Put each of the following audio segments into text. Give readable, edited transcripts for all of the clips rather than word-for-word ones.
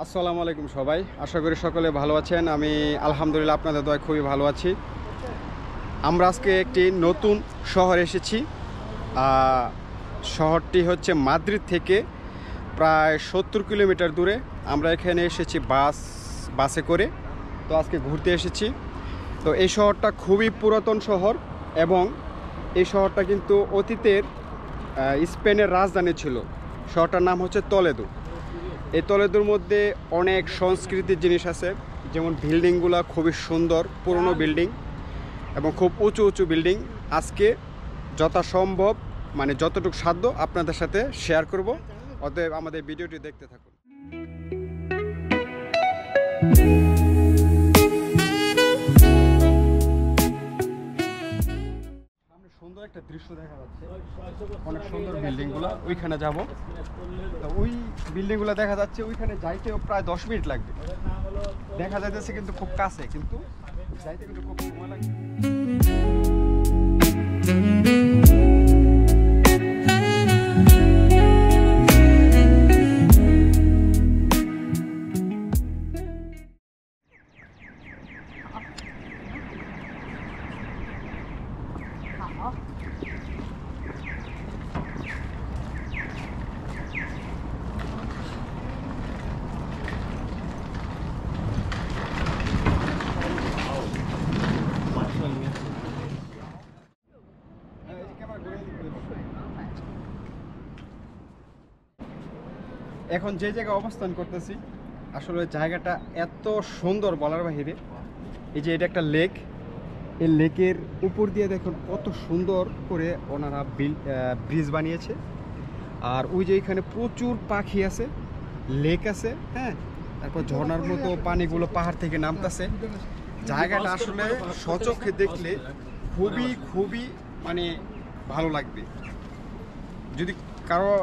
আসসালামু আলাইকুম সবাই, আশা করি সকলে ভালো আছেন। আমি আলহামদুলিল্লাহ আপনাদের দয়ায় খুবই ভালো আছি। আমরা আজকে একটি নতুন শহরে এসেছি। শহরটি হচ্ছে মাদ্রিদ থেকে প্রায় 70 কিলোমিটার দূরে। আমরা এখানে এসেছি বাসে করে। তো আজকে ঘুরতে এসেছি। তো এই শহরটা খুবই পুরাতন শহর এবং এই শহরটা কিন্তু অতীতের স্পেনের রাজধানী ছিল। শহরটার নাম হচ্ছে টলেদো। এই টলেদোর মধ্যে অনেক সংস্কৃতির জিনিস আছে, যেমন বিল্ডিংগুলো খুবই সুন্দর, পুরনো বিল্ডিং এবং খুব উঁচু উঁচু বিল্ডিং। আজকে যথাসম্ভব যতটুকু সাধ্য আপনাদের সাথে শেয়ার করব। অতএব আমাদের ভিডিওটি দেখতে থাকুন। সুন্দর একটা দৃশ্য দেখা যাচ্ছে, অনেক সুন্দর বিল্ডিংগুলো। ওইখানে যাব, তো ওই বিল্ডিংগুলো দেখা যাচ্ছে। ওইখানে যাইতেও প্রায় 10 মিনিট লাগবে। দেখা যাইতেছে কিন্তু খুব কাছে, কিন্তু যাইতে কিন্তু খুব সময় লাগবে। এখন যে জায়গায় অবস্থান করতেছি, আসলে জায়গাটা এত সুন্দর বলার বাহিরে। এই যে এটা একটা লেক, এই লেকের উপর দিয়ে দেখুন কত সুন্দর করে ওনারা ব্রিজ বানিয়েছে। আর ওই যে এখানে প্রচুর পাখি আছে, লেক আছে, হ্যাঁ। তারপর ঝর্ণার মতো পানিগুলো পাহাড় থেকে নামতেছে। জায়গাটা আসলে সচক্ষে দেখলে খুবই খুবই ভালো লাগবে। যদি কারো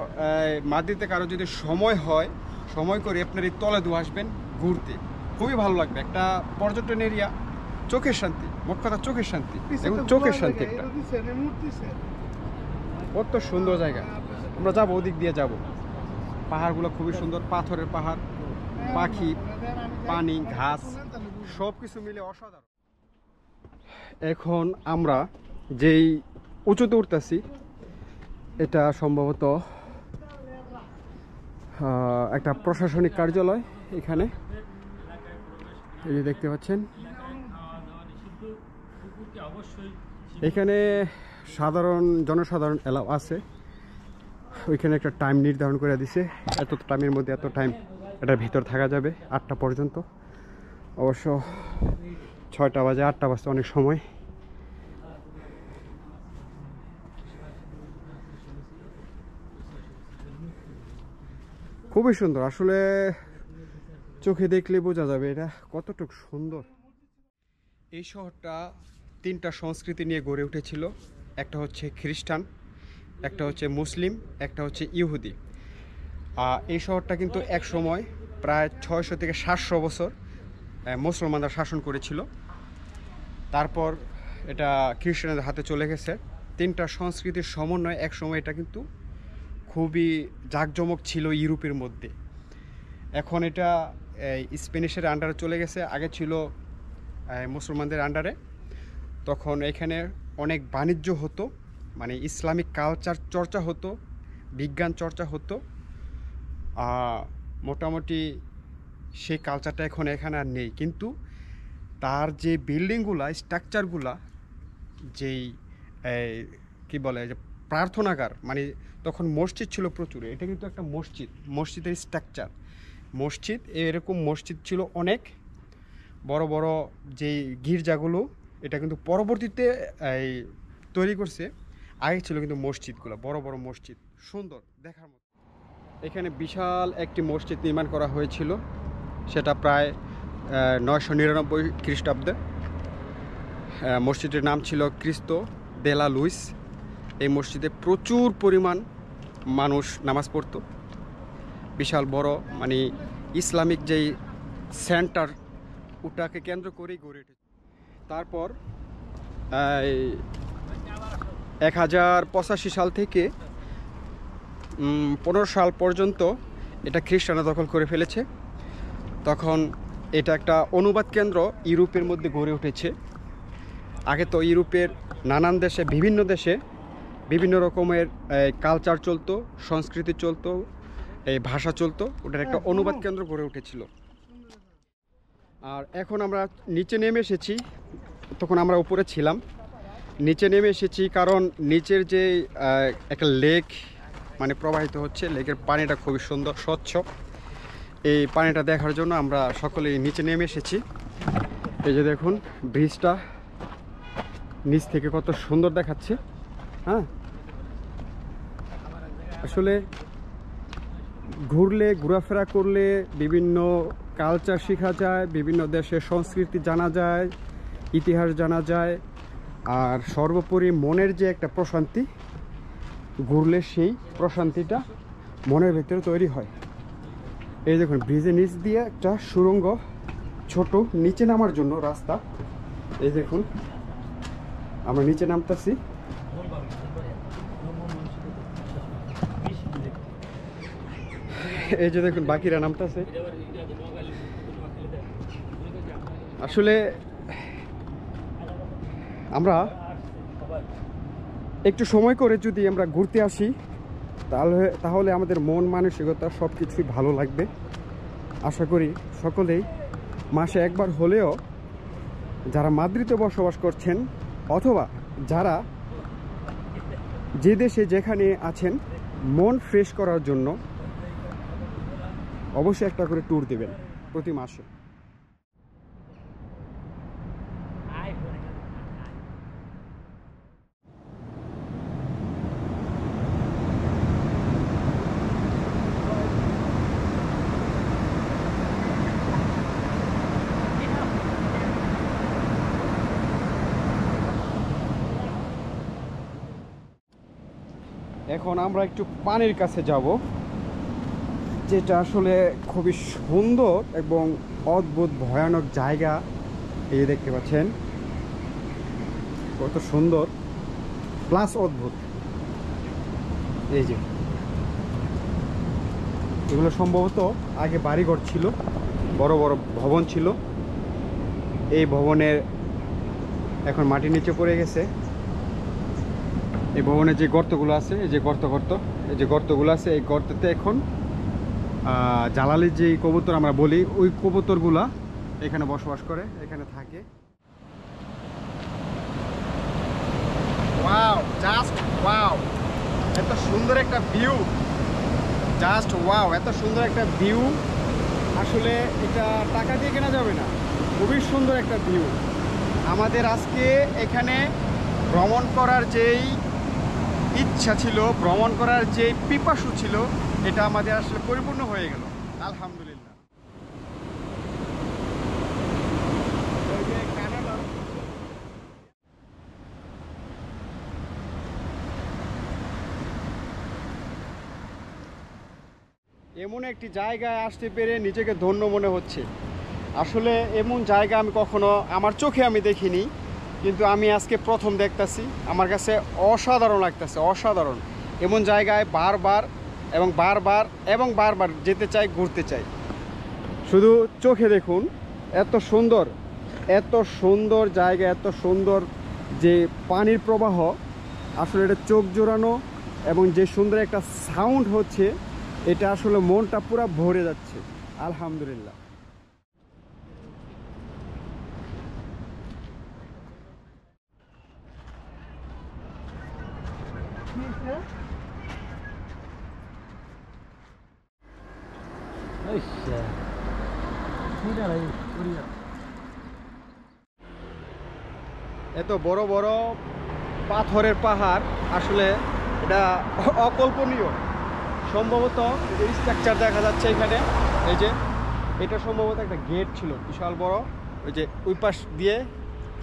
মাদ্রিদে কারো যদি সময় হয়, সময় করে আপনার এই টলেদো আসবেন ঘুরতে, খুবই ভালো লাগবে। একটা পর্যটন এরিয়া, চোখের শান্তি, মোট কথা চোখের শান্তি, এবং চোখের শান্তি একটা। কত সুন্দর জায়গা। আমরা যাবো, ওদিক দিয়ে যাব। পাহাড়গুলো খুবই সুন্দর, পাথরের পাহাড়, পাখি, পানি, ঘাস, সব কিছু মিলে অসাধারণ। এখন আমরা যেই উঁচুতে উঠতেছি, এটা সম্ভবত একটা প্রশাসনিক কার্যালয়। এখানে এই যে দেখতে পাচ্ছেন, এখানে জনসাধারণ এলাও আছে। ওইখানে একটা টাইম নির্ধারণ করে দিছে, এত টাইমের মধ্যে এত টাইম এটার ভিতর থাকা যাবে, 8টা পর্যন্ত। অবশ্য 6টা বাজে, 8টা বাজতে অনেক সময়। খুবই সুন্দর, আসলে চোখে দেখলে বোঝা যাবে এটা কতটুকু সুন্দর। এই শহরটা 3টা সংস্কৃতি নিয়ে গড়ে উঠেছিল। একটা হচ্ছে খ্রিস্টান, একটা হচ্ছে মুসলিম, একটা হচ্ছে ইহুদি। এই শহরটা কিন্তু এক সময় প্রায় 600 থেকে 700 বছর মুসলমানরা শাসন করেছিল। তারপর এটা খ্রিস্টানদের হাতে চলে গেছে। 3টা সংস্কৃতির সমন্বয় এক সময় এটা কিন্তু খুবই জাঁকজমক ছিল ইউরোপের মধ্যে। এখন এটা স্প্যানিশের আন্ডারে চলে গেছে। আগে ছিল মুসলমানদের আন্ডারে। তখন এখানে অনেক বাণিজ্য হতো, ইসলামিক কালচার চর্চা হতো, বিজ্ঞান চর্চা হতো। মোটামুটি সেই কালচারটা এখন এখানে আর নেই। কিন্তু তার যে বিল্ডিংগুলা, স্ট্রাকচারগুলা, যেই কি বলে যে প্রার্থনাগার, তখন মসজিদ ছিল প্রচুর। এটা কিন্তু একটা মসজিদের স্ট্রাকচার। মসজিদ, এরকম মসজিদ ছিল অনেক বড় বড়। যেই গির্জাগুলো, এটা কিন্তু পরবর্তীতে তৈরি করছে। আগে ছিল কিন্তু মসজিদগুলো বড় বড় মসজিদ, সুন্দর দেখার মতো। এখানে বিশাল একটি মসজিদ নির্মাণ করা হয়েছিল, সেটা প্রায় 999 খ্রিস্টাব্দে। মসজিদের নাম ছিল ক্রিস্তো দে লা লুইস। এই মসজিদে প্রচুর পরিমাণ মানুষ নামাজ পড়তো। বিশাল বড় ইসলামিক যেই সেন্টার, ওটাকে কেন্দ্র করেই গড়ে উঠেছে। তারপর 1085 সাল থেকে 15 সাল পর্যন্ত এটা খ্রিস্টানরা দখল করে ফেলেছে। তখন এটা একটা অনুবাদ কেন্দ্র ইউরোপের মধ্যে গড়ে উঠেছে। আগে তো ইউরোপের নানান দেশে বিভিন্ন রকমের কালচার চলতো, সংস্কৃতি চলতো, এই ভাষা চলতো, ওটার একটা অনুবাদ কেন্দ্র গড়ে উঠেছিল। আর এখন আমরা নিচে নেমে এসেছি, তখন আমরা উপরে ছিলাম, নিচে নেমে এসেছি কারণ নিচের যে একটা লেক মানে প্রবাহিত হচ্ছে, লেকের পানিটা খুবই সুন্দর স্বচ্ছ। এই পানিটা দেখার জন্য আমরা সকলেই নিচে নেমে এসেছি। এই যে দেখুন ব্রিজটা নিচ থেকে কত সুন্দর দেখাচ্ছে। হ্যাঁ, আসলে ঘোরাফেরা করলে বিভিন্ন কালচার শেখা যায়, বিভিন্ন দেশের সংস্কৃতি জানা যায়, ইতিহাস জানা যায়, আর সর্বোপরি মনের যে একটা প্রশান্তি, ঘুরলে সেই প্রশান্তিটা মনের ভেতরে তৈরি হয়। এই দেখুন ব্রিজের নিচ দিয়ে একটা সুড়ঙ্গ, ছোট নিচে নামার জন্য রাস্তা। এই দেখুন আমরা নিচে নামতেছি। এই যে দেখুন বাকিরা নামতেছে। আসলে আমরা একটু সময় করে যদি আমরা ঘুরতে আসি তাহলে আমাদের মন মানসিকতা সব কিছুই ভালো লাগবে। আশা করি সকলেই মাসে একবার হলেও যারা মাদ্রিদে বসবাস করছেন অথবা যারা যে দেশে যেখানে আছেন, মন ফ্রেশ করার জন্য অবশ্যই একটা করে ট্যুর দেবেন প্রতি মাসে। এখন আমরা একটু পানির কাছে যাব, যেটা আসলে খুবই সুন্দর এবং অদ্ভুত ভয়ানক জায়গা। এই দেখতে পাচ্ছেন কত সুন্দর প্লাস অদ্ভুত। এই যে এগুলো সম্ভবত আগে বাড়িঘর ছিল, বড় বড় ভবন ছিল। এই ভবনের এখন মাটির নিচে পড়ে গেছে। এই ভবনের যে গর্তগুলো আছে, এই যে গর্তগুলো আছে, এই গর্ততে এখন জালালির যে কবুতর আমরা বলি, ওই কবুতরগুলা এখানে বসবাস করে, এখানে থাকে। ওয়াও, জাস্ট ওয়াও, এত সুন্দর একটা ভিউ, জাস্ট ওয়াও, এত সুন্দর একটা ভিউ। আসলে এটা টাকা দিয়ে কেনা যাবে না, খুবই সুন্দর একটা ভিউ। আমাদের আজকে এখানে ভ্রমণ করার যেই ইচ্ছা ছিল, ভ্রমণ করার যে পিপাসু ছিল, এটা আমাদের আসলে পরিপূর্ণ হয়ে গেল, আলহামদুলিল্লাহ। এমন একটি জায়গায় আসতে পেরে নিজেকে ধন্য মনে হচ্ছে। আসলে এমন জায়গা আমি কখনো আমার চোখে আমি দেখিনি, কিন্তু আমি আজকে প্রথম দেখতেছি। আমার কাছে অসাধারণ লাগতেছে, অসাধারণ। এমন জায়গায় বারবার যেতে চাই, ঘুরতে চাই। শুধু চোখে দেখুন, এত সুন্দর জায়গা, এত সুন্দর যে পানির প্রবাহ, আসলে এটা চোখ জোড়ানো, এবং যে সুন্দর একটা সাউন্ড হচ্ছে, এটা আসলে মনটা পুরো ভরে যাচ্ছে, আলহামদুলিল্লাহ। এত বড় বড় পাথরের পাহাড়, আসলে এটা অকল্পনীয়। সম্ভবত স্ট্রাকচার দেখা যাচ্ছে এখানে, এই যে এটা সম্ভবত একটা গেট ছিল বিশাল বড়, ওই যে ওই পাশ দিয়ে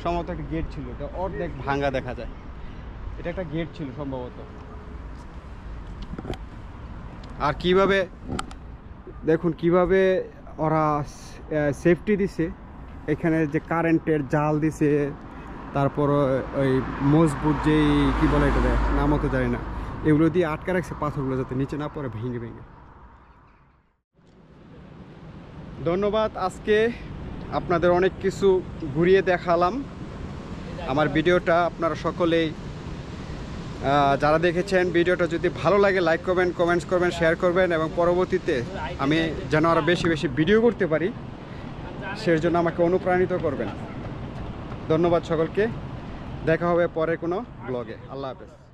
সম্ভবত একটা গেট ছিল, এটা অর্ধেক ভাঙা দেখা যায়। এটা একটা গেট ছিল সম্ভবত। আর কিভাবে দেখুন কিভাবে ওরা সেফটি দিছে, এখানে যে কারেন্টের জাল দিছে, তারপর ওই মজবুত যেই কি বলে এটা নামও তো জানি না, এগুলো দিয়ে আটকা রাখছে পাথরগুলো যাতে নিচে না পড়ে ভেঙে ভেঙে। ধন্যবাদ। আজকে আপনাদের অনেক কিছু ঘুরিয়ে দেখালাম। আমার ভিডিওটা আপনারা সকলেই যারা দেখেছেন, ভিডিওটা যদি ভালো লাগে লাইক করবেন, কমেন্টস করবেন, শেয়ার করবেন এবং পরবর্তীতে আমি যেন আরও বেশি বেশি ভিডিও করতে পারি সেই জন্য আমাকে অনুপ্রাণিত করবেন। ধন্যবাদ সকলকে। দেখা হবে পরে কোনো ব্লগে। আল্লাহ হাফেজ।